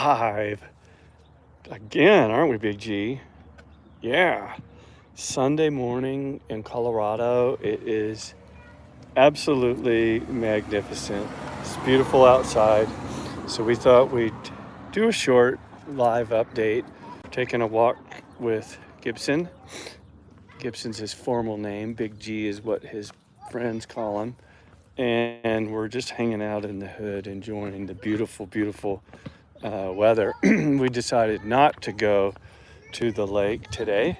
live again, aren't we, Big G? Yeah. Sunday morning in Colorado. It is absolutely magnificent. It's beautiful outside. So we thought we'd do a short live update. Taking a walk with Gibson. Gibson's his formal name. Big G is what his friends call him. And we're just hanging out in the hood, enjoying the beautiful, beautiful weather. We decided not to go to the lake today,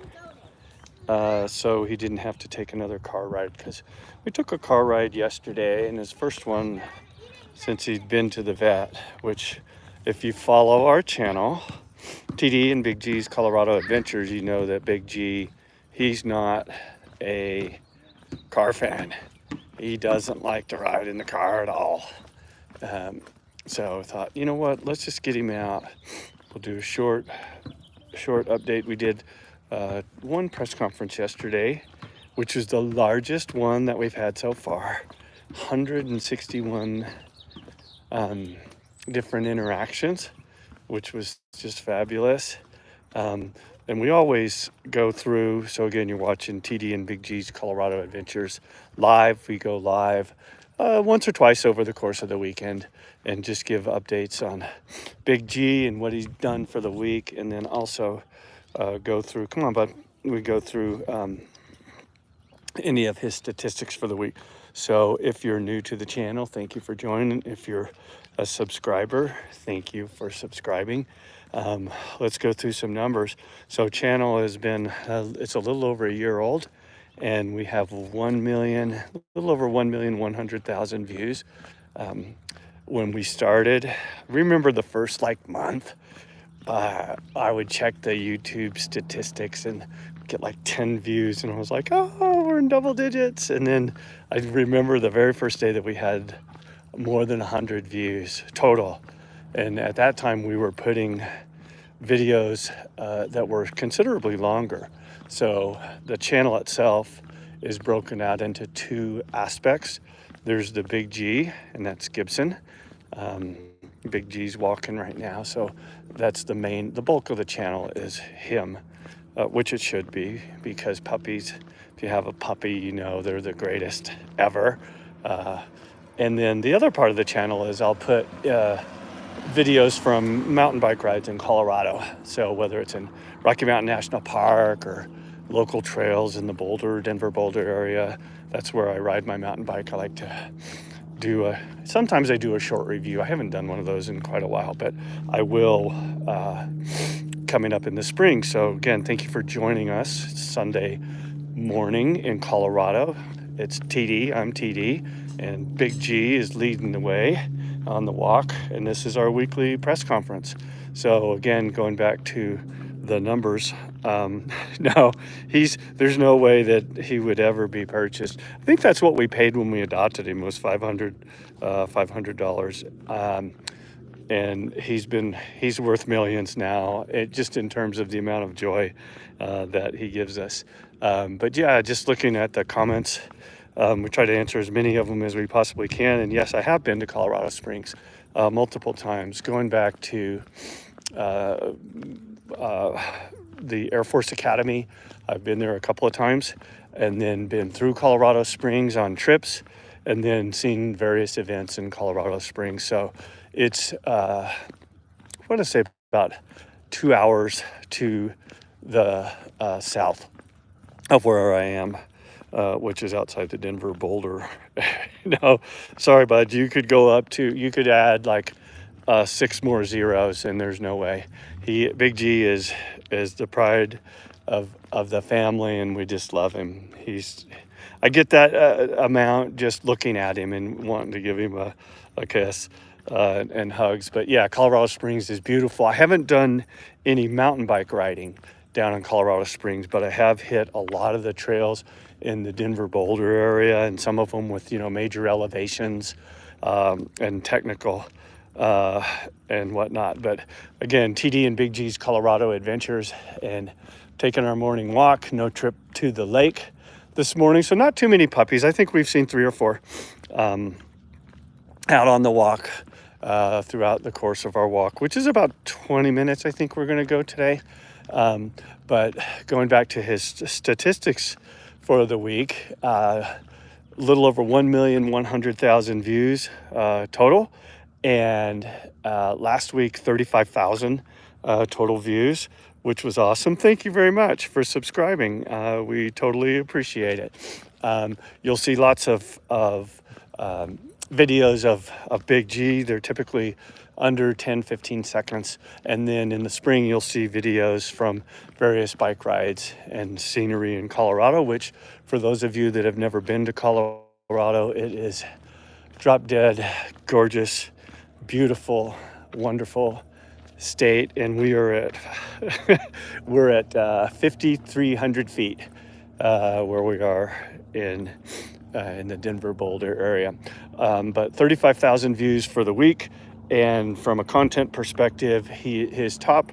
so he didn't have to take another car ride, because we took a car ride yesterday, and his first one since he'd been to the vet, which if you follow our channel, TD and Big G's Colorado Adventures, you know that Big G, he's not a car fan. He doesn't like to ride in the car at all. So I thought, you know what, let's just get him out. We'll do a short update. We did one press conference yesterday, which was the largest one that we've had so far. 161 different interactions, which was just fabulous. And we always go through, so again, you're watching TD and Big G's Colorado Adventures live. We go live once or twice over the course of the weekend and just give updates on Big G and what he's done for the week. And then also go through, come on, bud, we go through any of his statistics for the week. So if you're new to the channel, thank you for joining. If you're a subscriber, thank you for subscribing. Let's go through some numbers. So channel has been, it's a little over a year old, and we have 1 million, a little over 1,100,000 views. When we started, remember the first month, I would check the YouTube statistics and get 10 views, and I was like, oh, we're in double digits. And then I remember the very first day that we had more than 100 views total. And at that time we were putting videos that were considerably longer. So the channel itself is broken out into two aspects. There's the Big G, and that's Gibson. Big G's walking right now, so that's the bulk of the channel is him, which it should be, because puppies, if you have a puppy, you know they're the greatest ever. And then the other part of the channel is I'll put videos from mountain bike rides in Colorado. So whether it's in Rocky Mountain National Park or local trails in the Denver Boulder area, that's where I ride my mountain bike. I like to do sometimes I do a short review. I haven't done one of those in quite a while, but I will coming up in the spring. So again, thank you for joining us. It's Sunday morning in Colorado. It's TD, I'm TD, and Big G is leading the way on the walk, and this is our weekly press conference. So again, going back to the numbers, no, there's no way that he would ever be purchased. I think that's what we paid when we adopted him, was $500. And he's worth millions now, just in terms of the amount of joy that he gives us. But yeah, just looking at the comments, we try to answer as many of them as we possibly can. And yes, I have been to Colorado Springs multiple times, going back to the Air Force Academy. I've been there a couple of times, and then been through Colorado Springs on trips, and then seen various events in Colorado Springs. So it's, I want to say about 2 hours to the south of where I am, which is outside the Denver Boulder. No, sorry, bud. You could add 6 more zeros, and there's no way. Big G is the pride of the family, and we just love him. I get that amount just looking at him and wanting to give him a kiss and hugs. But yeah, Colorado Springs is beautiful. I haven't done any mountain bike riding down in Colorado Springs, but I have hit a lot of the trails in the Denver Boulder area, and some of them with major elevations and technical and whatnot. But again, TD and Big G's Colorado Adventures, and taking our morning walk. No trip to the lake this morning, so not too many puppies. I think we've seen 3 or 4 out on the walk, throughout the course of our walk, which is about 20 minutes, I think we're going to go today. But going back to his statistics for the week, a little over 1,100,000 views total. And last week, 35,000 total views, which was awesome. Thank you very much for subscribing. We totally appreciate it. You'll see lots of videos of Big G. They're typically under 10-15 seconds. And then in the spring, you'll see videos from various bike rides and scenery in Colorado, which for those of you that have never been to Colorado, it is drop dead, gorgeous, beautiful, wonderful state. And we are at we're at 5,300 feet where we are in the Denver Boulder area. But 35,000 views for the week. And from a content perspective, his top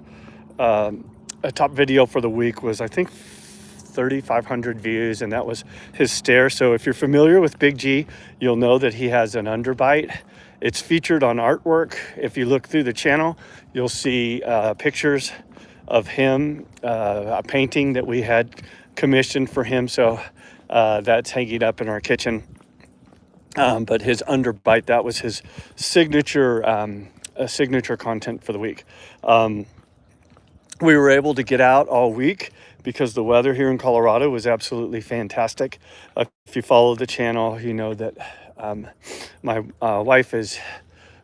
video for the week was, I think, 3,500 views, and that was his stare. So if you're familiar with Big G, you'll know that he has an underbite. It's featured on artwork. If you look through the channel, you'll see pictures of him, a painting that we had commissioned for him. So that's hanging up in our kitchen. But his underbite, that was his signature content for the week. We were able to get out all week because the weather here in Colorado was absolutely fantastic. If you follow the channel, you know that my wife is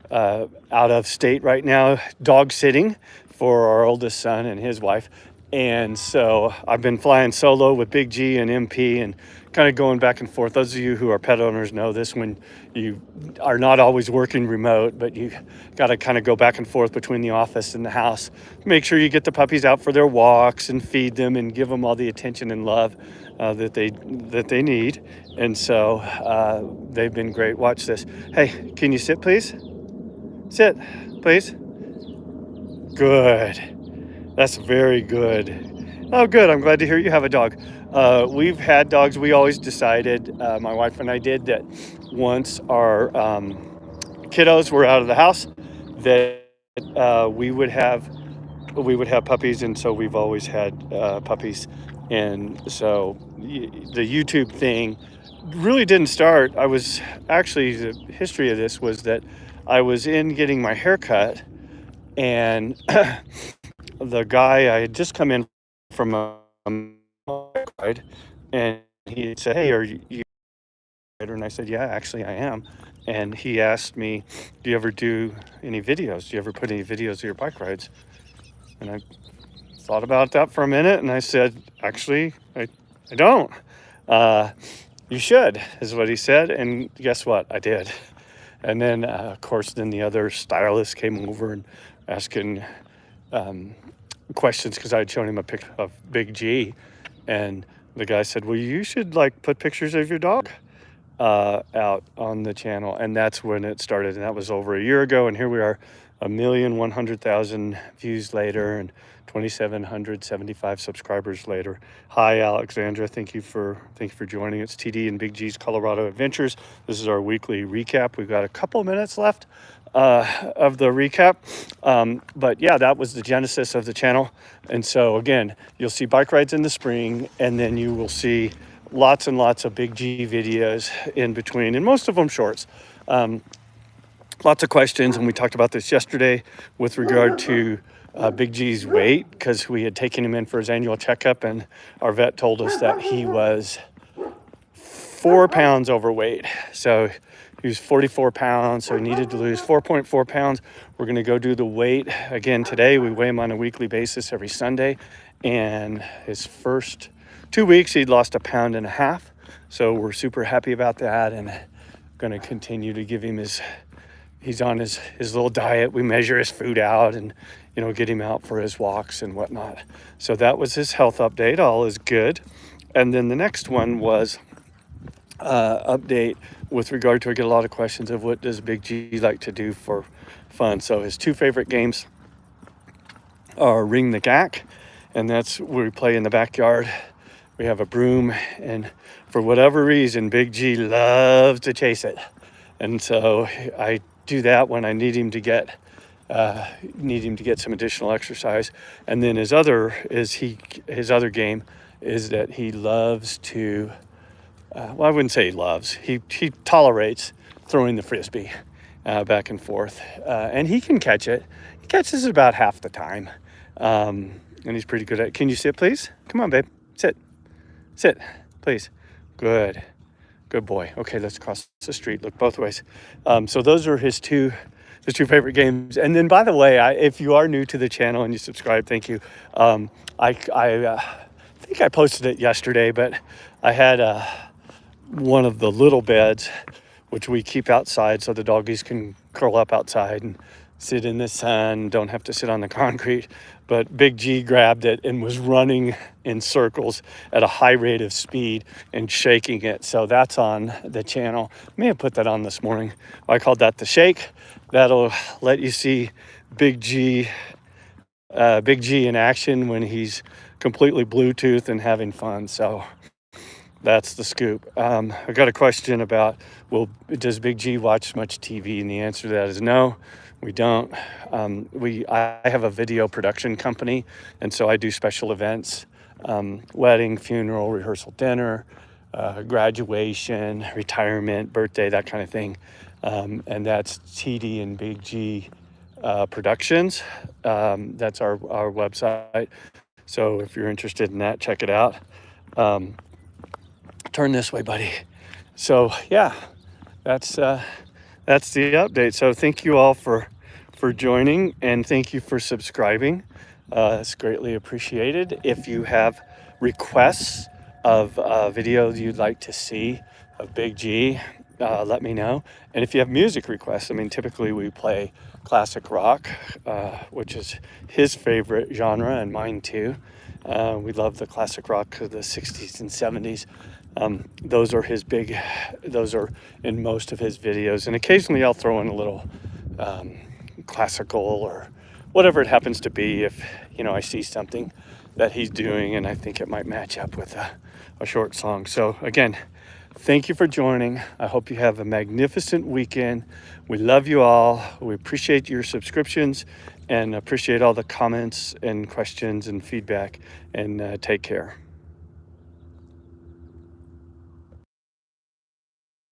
out of state right now, dog sitting for our oldest son and his wife. And so I've been flying solo with Big G and MP and kind of going back and forth. Those of you who are pet owners know this, when you are not always working remote, but you got to kind of go back and forth between the office and the house. Make sure you get the puppies out for their walks and feed them and give them all the attention and love that they need. And so they've been great. Watch this. Hey, can you sit, please? Sit, please. Good. That's very good. Oh, good. I'm glad to hear you have a dog. We've had dogs. We always decided, my wife and I did, that once our kiddos were out of the house, that we would have puppies, and so we've always had puppies. And so the YouTube thing really didn't start. I was actually, the history of this was that I was in getting my hair cut, and the guy, I had just come in from a ride, and he said, "Hey, are you a writer?" And I said, "Yeah, actually I am." And he asked me, "Do you ever do any videos? Do you ever put any videos of your bike rides?" And I thought about that for a minute, and I said, "Actually, I don't." "You should," is what he said. And guess what? I did. And then, of course, then the other stylist came over and asking questions because I had shown him a picture of Big G, and the guy said, "Well, you should put pictures of your dog out on the channel." And that's when it started, and that was over a year ago. And here we are, 1,100,000 views later, and 2,775 subscribers later. Hi, Alexandra. Thank you for joining. It's TD and Big G's Colorado Adventures. This is our weekly recap. We've got a couple minutes left of the recap, but yeah, that was the genesis of the channel. And so again, you'll see bike rides in the spring, and then you will see lots and lots of Big G videos in between, and most of them shorts. Lots of questions, and we talked about this yesterday with regard to Big G's weight, because we had taken him in for his annual checkup, and our vet told us that he was 4 pounds overweight. So he was 44 pounds, so he needed to lose 4.4 pounds. We're going to go do the weight again today. We weigh him on a weekly basis every Sunday, and his first 2 weeks he'd lost 1.5 pounds. So we're super happy about that, and going to continue to give him he's on his little diet. We measure his food out and, get him out for his walks and whatnot. So that was his health update. All is good. And then the next one was update with regard to, I get a lot of questions of what does Big G like to do for fun. So his 2 favorite games are Ring the Gack, and that's where we play in the backyard. We have a broom, and for whatever reason, Big G loves to chase it. And so I do that when I need him to get some additional exercise. And then his other game is that he loves to, well, I wouldn't say he loves, he tolerates throwing the frisbee back and forth, and he can catch it. He catches it about half the time, and he's pretty good at it. Can you sit, please? Come on, babe, sit, please. Good boy. Okay, let's cross the street, look both ways. So those are his two favorite games. And then, by the way, if you are new to the channel and you subscribe, thank you. I think I posted it yesterday, but I had one of the little beds, which we keep outside so the doggies can curl up outside and sit in the sun, don't have to sit on the concrete. But Big G grabbed it and was running in circles at a high rate of speed and shaking it. So that's on the channel. I may have put that on this morning. I called that the shake. That'll let you see Big G in action when he's completely Bluetooth and having fun. So that's the scoop. I got a question about, does Big G watch much TV? And the answer to that is no, we don't. I have a video production company, and so I do special events, wedding, funeral, rehearsal dinner, graduation, retirement, birthday, that kind of thing. And that's TD and Big G Productions. That's our website. So if you're interested in that, check it out. Turn this way, buddy. So yeah, that's the update. So thank you all for joining, and thank you for subscribing. It's greatly appreciated. If you have requests of videos you'd like to see of Big G, let me know. And if you have music requests, I mean, typically we play classic rock, which is his favorite genre and mine too. We love the classic rock of the 60s and 70s. Those are in most of his videos. And occasionally I'll throw in a little classical or whatever it happens to be, if I see something that he's doing and I think it might match up with a short song. So again, thank you for joining. I hope you have a magnificent weekend. We love you all. We appreciate your subscriptions and appreciate all the comments and questions and feedback, and take care.